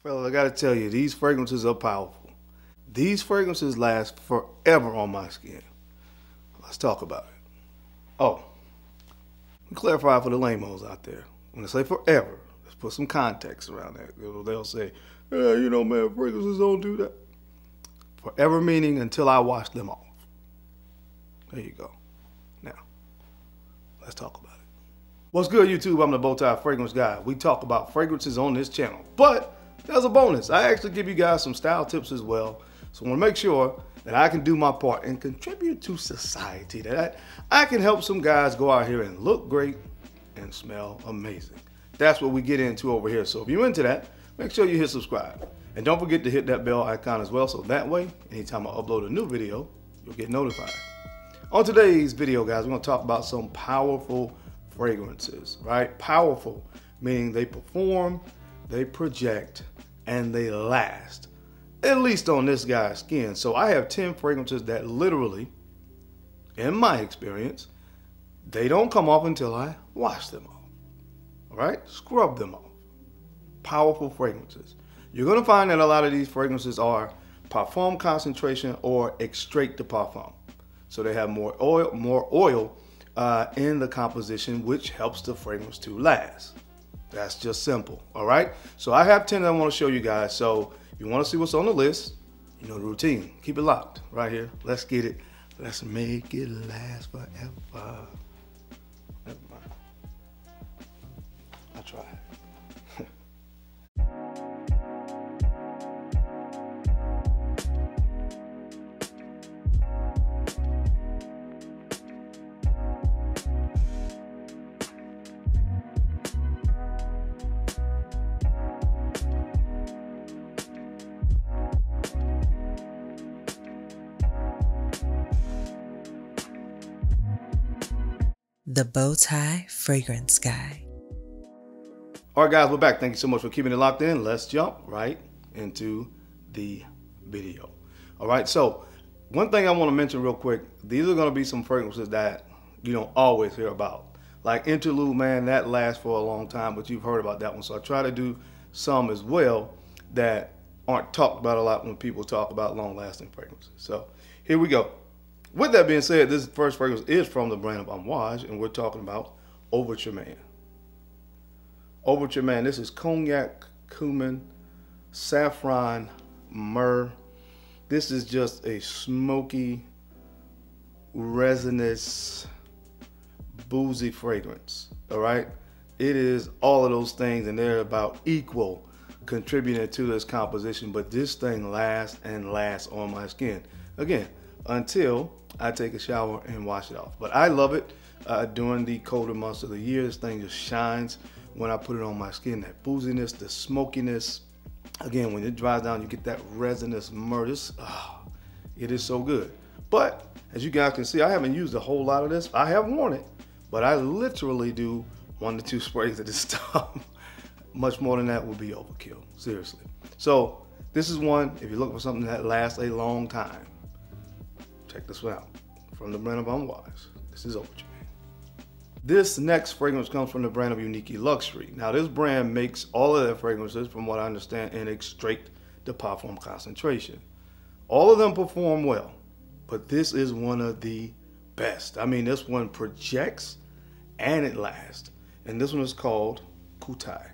Fellas, I gotta tell you, these fragrances are powerful. These fragrances last forever on my skin. Let's talk about it. Oh, clarify for the lamos out there. When I say forever, let's put some context around that. They'll say, yeah, you know, man, fragrances don't do that. Forever meaning until I wash them off. There you go. Now, let's talk about it. What's good, YouTube? I'm the Bowtie Fragrance Guy. We talk about fragrances on this channel, but there's a bonus. I actually give you guys some style tips as well. So I want to make sure that I can do my part and contribute to society, that I can help some guys go out here and look great and smell amazing. That's what we get into over here. So if you're into that, make sure you hit subscribe. And don't forget to hit that bell icon as well, so that way, anytime I upload a new video, you'll get notified. On today's video, guys, we're going to talk about some powerful fragrances, right? Powerful, meaning they perform, they project, and they last, at least on this guy's skin. So I have 10 fragrances that literally, in my experience, they don't come off until I wash them off, all right? Scrub them off. Powerful fragrances. You're gonna find that a lot of these fragrances are parfum concentration or extrait de parfum. So they have more oil in the composition, which helps the fragrance to last. That's just simple, all right? So I have 10 that I want to show you guys. So if you want to see what's on the list, you know the routine. Keep it locked right here. Let's get it. Let's make it last forever. Never mind. I tried. The Bowtie Fragrance Guy. All right, guys, we're back. Thank you so much for keeping it locked in. Let's jump right into the video. All right, so one thing I want to mention real quick, these are going to be some fragrances that you don't always hear about. Like Interlude, man, that lasts for a long time, but you've heard about that one. So I try to do some as well that aren't talked about a lot when people talk about long-lasting fragrances. So here we go. With that being said, this first fragrance is from the brand of Amouage, and we're talking about Overture Man. Overture Man, this is cognac, cumin, saffron, myrrh. This is just a smoky, resinous, boozy fragrance, all right? It is all of those things, and they're about equal contributing to this composition, but this thing lasts and lasts on my skin. Again, until I take a shower and wash it off. But I love it during the colder months of the year. This thing just shines when I put it on my skin. That booziness, the smokiness. Again, when it dries down, you get that resinous myrrh. It is so good. But as you guys can see, I haven't used a whole lot of this. I have worn it, but I literally do 1 to 2 sprays of this stuff. Much more than that would be overkill, seriously. So this is one, if you're looking for something that lasts a long time, check this one out, from the brand of Amouage. This is Overture Man. This next fragrance comes from the brand of Unique Luxury. Now this brand makes all of their fragrances, from what I understand, in extrait de parfum concentration. All of them perform well, but this is one of the best. I mean, this one projects and it lasts. And this one is called Kutai.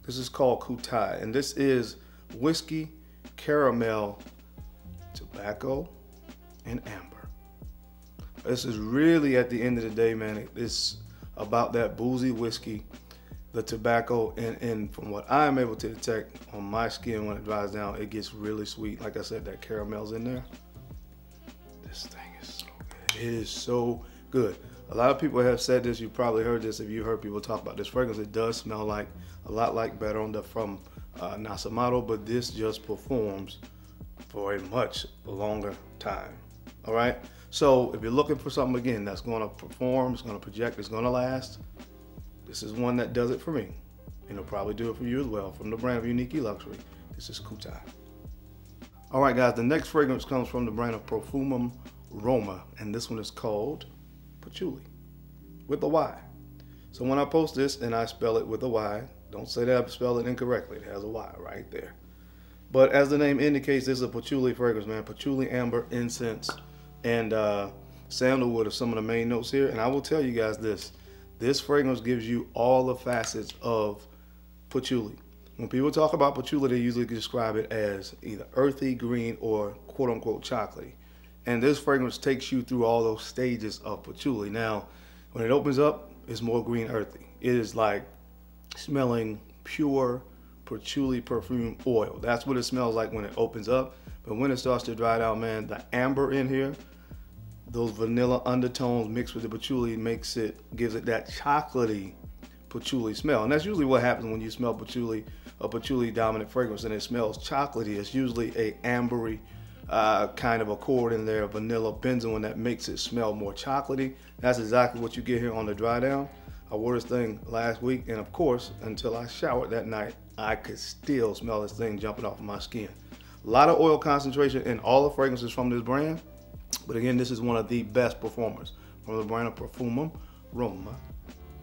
This is called Kutai, and this is whiskey, caramel, tobacco, and amber. This is really, at the end of the day, man, it's about that boozy whiskey, the tobacco, and from what I'm able to detect on my skin when it dries down, it gets really sweet. Like I said, that caramel's in there. This thing is so good. It is so good. A lot of people have said this. You've probably heard this if you heard people talk about this fragrance. It does smell like a lot like Better from Nasamato, but this just performs for a much longer time. All right, so if you're looking for something, again, that's going to perform, it's going to project, it's going to last, this is one that does it for me, and it'll probably do it for you as well. From the brand of Unique Luxury, this is Kutai. All right, guys, the next fragrance comes from the brand of Parfums Roma, and this one is called Puli, with a Y. So when I post this and I spell it with a Y, Don't say that I spelled it incorrectly. It has a Y right there. But as the name indicates, this is a patchouli fragrance, man. Patchouli, amber, incense, and sandalwood are some of the main notes here. And I will tell you guys this. This fragrance gives you all the facets of patchouli. When people talk about patchouli, they usually describe it as either earthy, green, or quote-unquote chocolatey. And this fragrance takes you through all those stages of patchouli. Now, when it opens up, it's more green earthy. It is like smelling pure patchouli perfume oil. That's what it smells like when it opens up. But when it starts to dry down, man, the amber in here, those vanilla undertones mixed with the patchouli gives it that chocolatey patchouli smell. And that's usually what happens when you smell patchouli, a patchouli dominant fragrance, and it smells chocolatey. It's usually a ambery kind of accord in there, vanilla benzoin, that makes it smell more chocolatey. That's exactly what you get here on the dry down. I wore this thing last week, and of course, until I showered that night, I could still smell this thing jumping off of my skin. A lot of oil concentration in all the fragrances from this brand, but again, this is one of the best performers from the brand of Parfums Roma.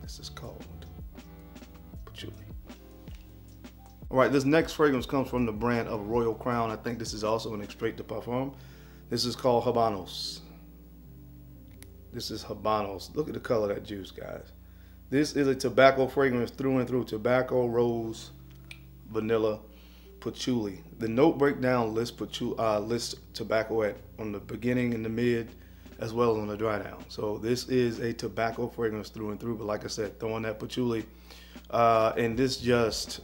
This is called Patchouli. All right, this next fragrance comes from the brand of Royal Crown. I think this is also an extrait de parfum. This is called Habanos. This is Habanos. Look at the color of that juice, guys. This is a tobacco fragrance through and through. Tobacco, rose, vanilla, patchouli. The note breakdown lists tobacco on the beginning and the mid, as well as on the dry down. So this is a tobacco fragrance through and through. But like I said, throwing that patchouli, and this just,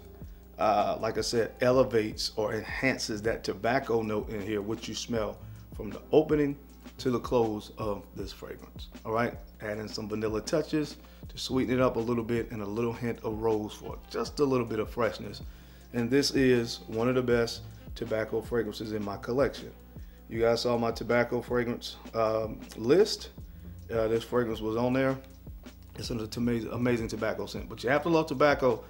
like I said, elevates or enhances that tobacco note in here, which you smell from the opening to the close of this fragrance. All right, adding some vanilla touches to sweeten it up a little bit, and a little hint of rose for just a little bit of freshness. And this is one of the best tobacco fragrances in my collection. You guys saw my tobacco fragrance list. This fragrance was on there. It's an amazing tobacco scent, but you have to love tobacco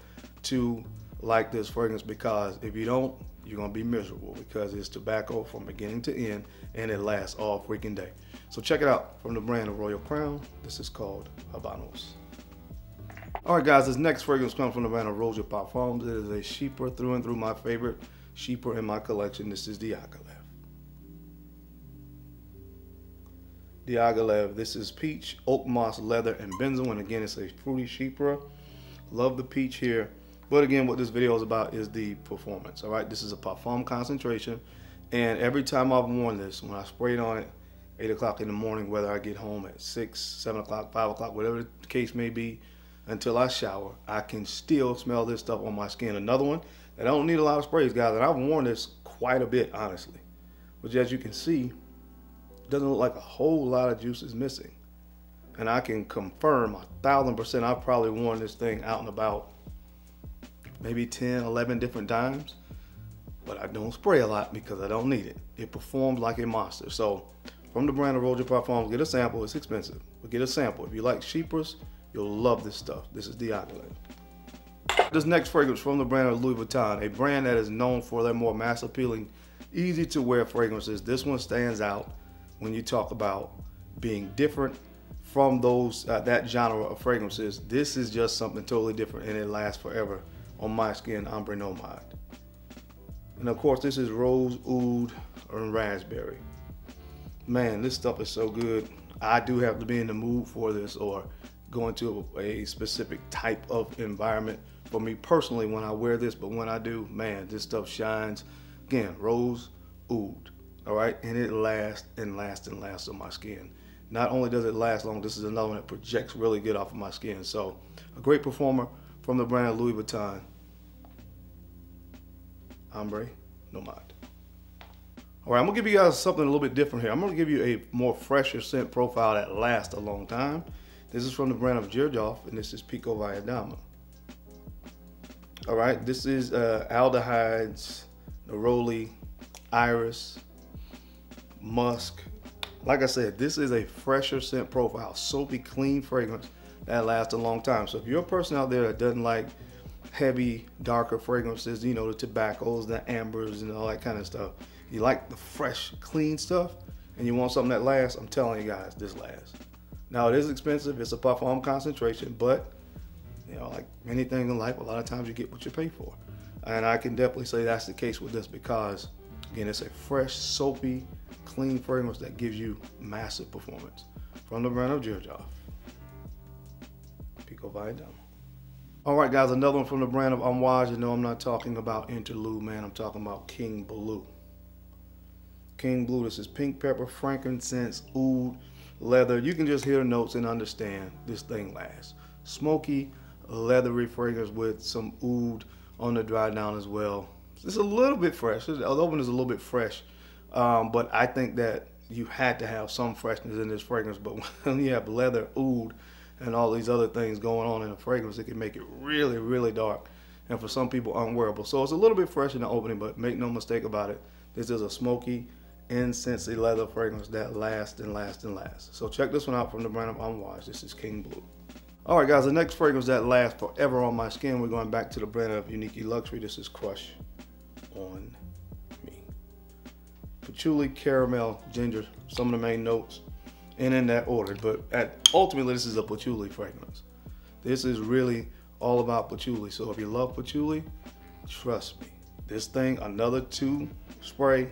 to like this fragrance, because if you don't, you're gonna be miserable, because it's tobacco from beginning to end, and it lasts all freaking day. So check it out from the brand of Royal Crown. This is called Habanos. All right, guys, this next fragrance comes from the brand of Roger Parfums. It is a Chypre through and through, my favorite Chypre in my collection. This is the Diaghilev. Diaghilev. This is peach, oak moss, leather, and benzoin. Again, it's a fruity Chypre. Love the peach here. But again, what this video is about is the performance. All right, this is a parfum concentration, and every time I've worn this, when I sprayed on it 8 o'clock in the morning, whether I get home at 6, 7 o'clock, 5 o'clock, whatever the case may be, until I shower, I can still smell this stuff on my skin. Another one that I don't need a lot of sprays, guys, and I've worn this quite a bit, honestly. Which, as you can see, it doesn't look like a whole lot of juice is missing. And I can confirm 1,000% I've probably worn this thing out and about maybe 10, 11 different times. But I don't spray a lot because I don't need it. It performs like a monster. So, from the brand of Roger Parfums, get a sample. It's expensive, but get a sample. If you like Chypres, you'll love this stuff. This is the Allure. This next fragrance from the brand of Louis Vuitton, a brand that is known for their more mass appealing, easy to wear fragrances. This one stands out when you talk about being different from those that genre of fragrances. This is just something totally different, and it lasts forever on my skin. Ombre Ora. And of course, this is rose, oud, and raspberry. Man, this stuff is so good. I do have to be in the mood for this, or go into a specific type of environment for me personally when I wear this. But when I do, man, this stuff shines. Again, rose, oud, all right? And it lasts and lasts and lasts on my skin. Not only does it last long, this is another one that projects really good off of my skin. So, a great performer from the brand of Louis Vuitton, Ombre Ora. All right, I'm gonna give you guys something a little bit different here. I'm gonna give you a more fresher scent profile that lasts a long time. This is from the brand of Givenchy, and this is Pico Valladama. All right, this is aldehydes, neroli, iris, musk. Like I said, this is a fresher scent profile, soapy, clean fragrance that lasts a long time. So if you're a person out there that doesn't like heavy, darker fragrances, you know, the tobaccos, the ambers, and all that kind of stuff, you like the fresh, clean stuff, and you want something that lasts, I'm telling you guys, this lasts. Now, it is expensive. It's a parfum concentration, but You know, like many things in life, a lot of times you get what you pay for. And I can definitely say that's the case with this because, again, it's a fresh, soapy, clean fragrance that gives you massive performance from the brand of Givenchy. Pico Valentino. All right, guys, another one from the brand of Amouage. You know I'm not talking about Interlude, man. I'm talking about King Blue. King Blue, this is pink pepper, frankincense, oud, leather. You can just hear the notes and understand this thing lasts. Smoky, leathery fragrance with some oud on the dry down as well. It's a little bit fresh. The open is a little bit fresh, but I think that you had to have some freshness in this fragrance. But when you have leather, oud, and all these other things going on in a fragrance, it can make it really, really dark, and for some people unwearable. So it's a little bit fresh in the opening, but make no mistake about it, this is a smoky, incensey leather fragrance that lasts and lasts and lasts. So check this one out from the brand of Amouage. This is King Blue. All right, guys, the next fragrance that lasts forever on my skin, we're going back to the brand of Unique Luxury. This is Crush on Me. Patchouli, caramel, ginger, some of the main notes, and in that order. But ultimately, this is a patchouli fragrance. This is really all about patchouli. So if you love patchouli, trust me. This thing, another 2 spray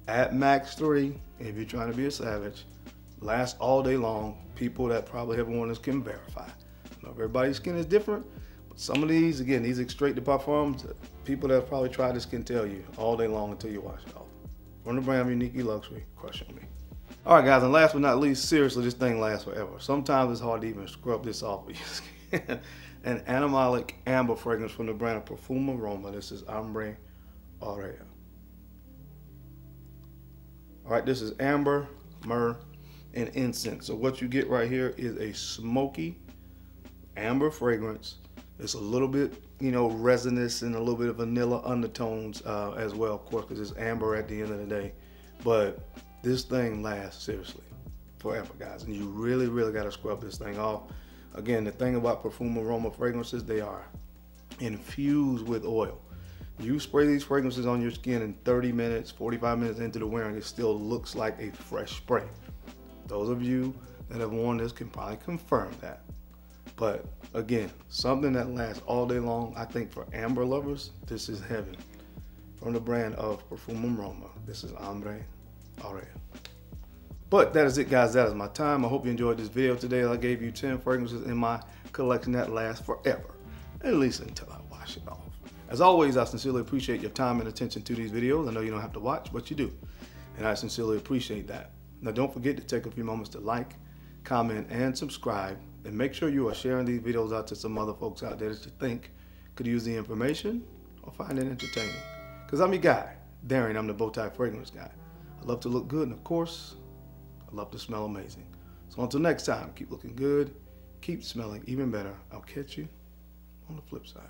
at max 3, if you're trying to be a savage, lasts all day long. People that probably have worn this can verify. I know everybody's skin is different, but some of these, again, these extrait de parfums, people that have probably tried this can tell you all day long until you wash it off. From the brand Unique Luxury, Crush on Me. All right, guys, and last but not least, seriously, this thing lasts forever. Sometimes it's hard to even scrub this off with your skin. An animalic amber fragrance from the brand of Parfums Aroma. This is Ombre Ora. All right, this is amber, myrrh, and incense. So what you get right here is a smoky amber fragrance. It's a little bit, you know, resinous and a little bit of vanilla undertones as well, of course, because it's amber at the end of the day. But this thing lasts, seriously, forever, guys. And you really, really got to scrub this thing off. Again, the thing about Parfums Aroma fragrances, they are infused with oil. You spray these fragrances on your skin in 30 minutes, 45 minutes into the wearing, it still looks like a fresh spray. Those of you that have worn this can probably confirm that. But again, something that lasts all day long. I think for amber lovers, this is heaven. From the brand of Parfums Aroma, this is Ombre Ora. But that is it, guys. That is my time. I hope you enjoyed this video today. I gave you 10 fragrances in my collection that last forever, at least until I wash it off. As always, I sincerely appreciate your time and attention to these videos. I know you don't have to watch, but you do. And I sincerely appreciate that. Now, don't forget to take a few moments to like, comment, and subscribe. And make sure you are sharing these videos out to some other folks out there that you think could use the information or find it entertaining. Because I'm your guy, Darren. I'm the Bowtie Fragrance Guy. I love to look good, and of course, I love to smell amazing. So until next time, keep looking good, keep smelling even better. I'll catch you on the flip side.